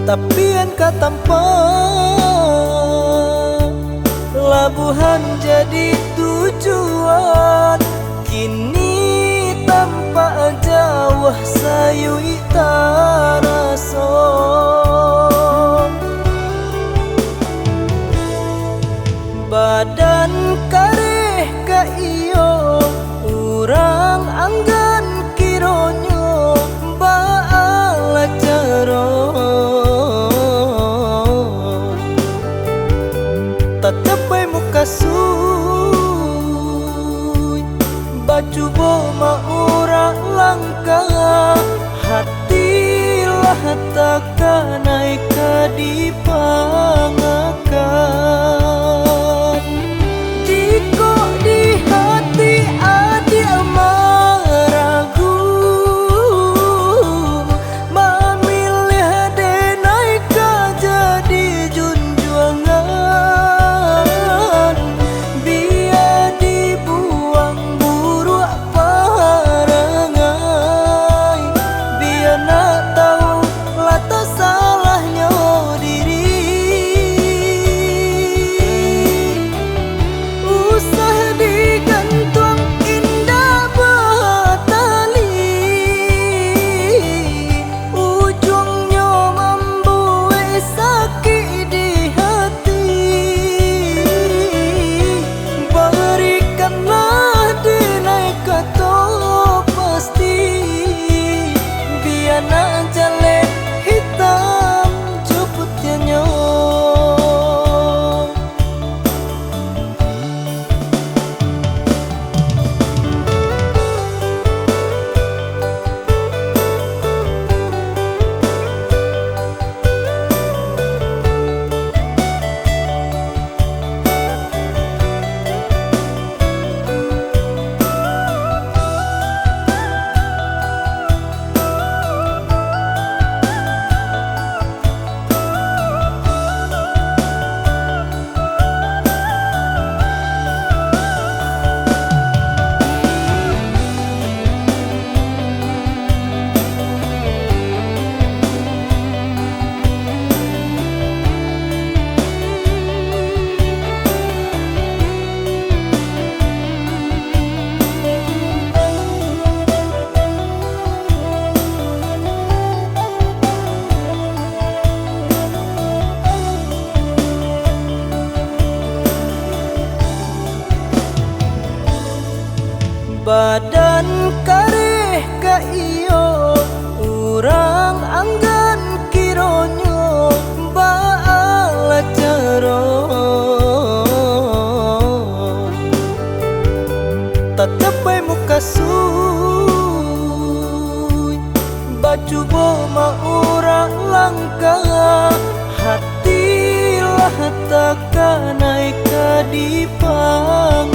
tapi engkau tanpa labuhan jadi tujuan. Kini tanpa jauh sayu taraso, badan kareh ka iyo urang anggan kironyo baala caro tatapai muka suy baju boma urang langka hatilah takkan naik di pangakan. Jika di hati ada maragu memilih denai jadi junjungan, biar dibuang buruk parangai, biar nak tahu lata salahnya diri. Usah digantung indah batali, ujungnya membuat sakit di hati. Berikanlah denai kata pasti, biar nak jalan hitam juputnya. Badan kareh ka iyo urang anggan kironyo baala caro tatapai muka suy baju boma urang langka hatilah takkan naik di pang